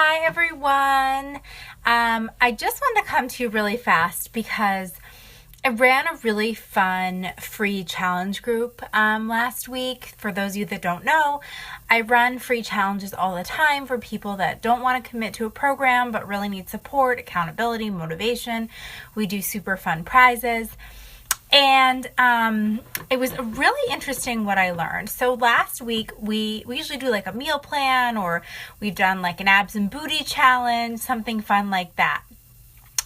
Hi everyone. I just wanted to come to you really fast because I ran a really fun free challenge group last week. For those of you that don't know, I run free challenges all the time for people that don't want to commit to a program but really need support, accountability, motivation. We do super fun prizes. And it was really interesting what I learned. So last week, we usually do like a meal plan, or we've done like an abs and booty challenge, something fun like that.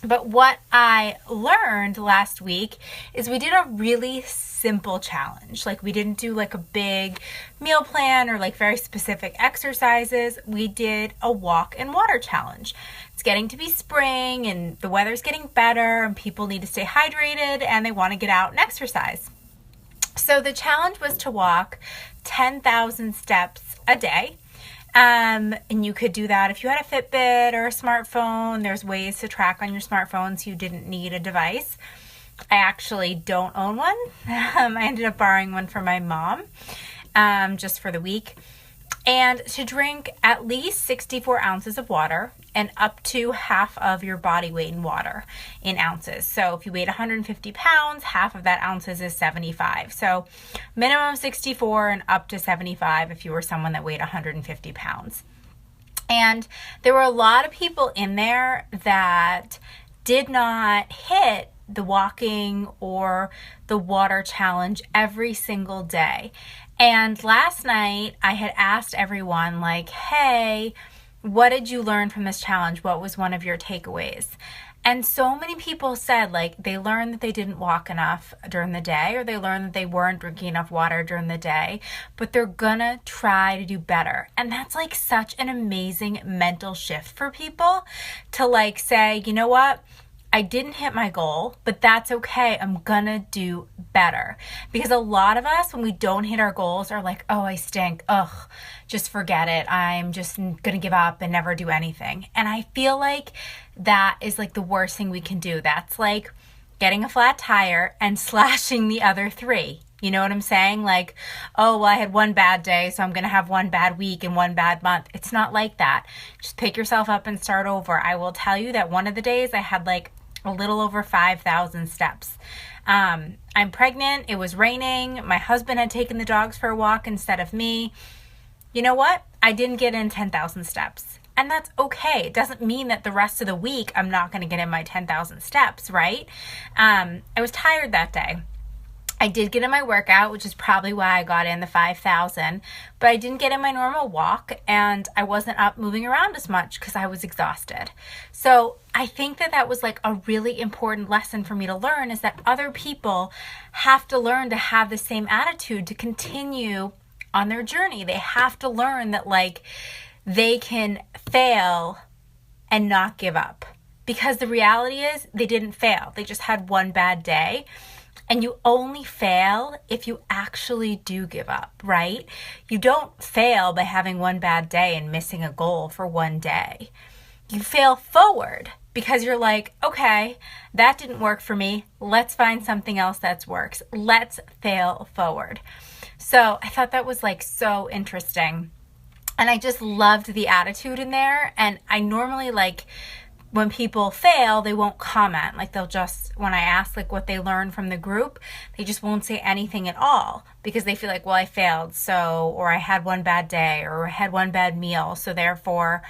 But what I learned last week is we did a really simple challenge. Like, we didn't do like a big meal plan or like very specific exercises. We did a walk and water challenge. It's getting to be spring and the weather's getting better and people need to stay hydrated and they want to get out and exercise. So the challenge was to walk 10,000 steps a day. And you could do that if you had a Fitbit or a smartphone. There's ways to track on your smartphone so you didn't need a device. I actually don't own one. I ended up borrowing one from my mom just for the week. And to drink at least 64 ounces of water and up to half of your body weight in water in ounces. So if you weighed 150 pounds, half of that ounces is 75. So minimum 64 and up to 75 if you were someone that weighed 150 pounds. And there were a lot of people in there that did not hit the walking or the water challenge every single day. And last night I had asked everyone, like, hey, what did you learn from this challenge? What was one of your takeaways? And so many people said, like, they learned that they didn't walk enough during the day, or they learned that they weren't drinking enough water during the day, but they're gonna try to do better. And that's like such an amazing mental shift for people to like say, you know what? I didn't hit my goal, but that's okay. I'm gonna do better. Because a lot of us, when we don't hit our goals, are like, oh, I stink. Ugh, just forget it. I'm just gonna give up and never do anything. And I feel like that is like the worst thing we can do. That's like getting a flat tire and slashing the other three. You know what I'm saying? Like, oh, well, I had one bad day, so I'm going to have one bad week and one bad month. It's not like that. Just pick yourself up and start over. I will tell you that one of the days I had like a little over 5,000 steps. I'm pregnant. It was raining. My husband had taken the dogs for a walk instead of me. You know what? I didn't get in 10,000 steps. And that's okay. It doesn't mean that the rest of the week I'm not going to get in my 10,000 steps, right? I was tired that day. I did get in my workout, which is probably why I got in the 5,000, but I didn't get in my normal walk and I wasn't up moving around as much because I was exhausted. So I think that that was like a really important lesson for me to learn, is that other people have to learn to have the same attitude to continue on their journey. They have to learn that like they can fail and not give up, because the reality is they didn't fail. They just had one bad day. And you only fail if you actually do give up, right? You don't fail by having one bad day and missing a goal for one day. You fail forward because you're like, okay, that didn't work for me. Let's find something else that works. Let's fail forward. So I thought that was like so interesting. And I just loved the attitude in there. And I normally like, when people fail, they won't comment. Like, they'll just, when I ask like what they learned from the group, they just won't say anything at all because they feel like, well, I failed, so, or I had one bad day, or I had one bad meal, so therefore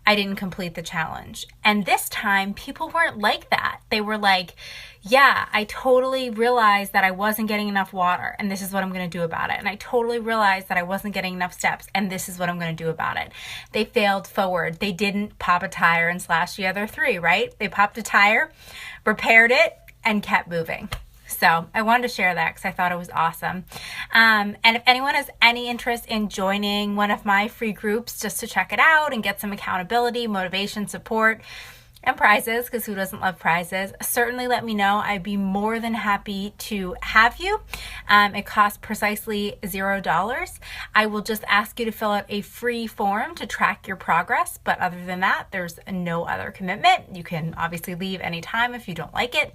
I didn't complete the challenge. And this time people weren't like that. They were like, yeah, I totally realized that I wasn't getting enough water and this is what I'm going to do about it. And I totally realized that I wasn't getting enough steps and this is what I'm going to do about it. They failed forward. They didn't pop a tire and slash the other three, right? They popped a tire, repaired it, and kept moving. So I wanted to share that because I thought it was awesome. And if anyone has any interest in joining one of my free groups just to check it out and get some accountability, motivation, support, and prizes, because who doesn't love prizes, certainly let me know. I'd be more than happy to have you. It costs precisely $0. I will just ask you to fill out a free form to track your progress, but other than that, there's no other commitment. You can obviously leave anytime if you don't like it.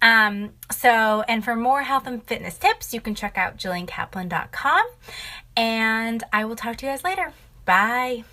And for more health and fitness tips, you can check out JillianKaplan.com, and I will talk to you guys later. Bye.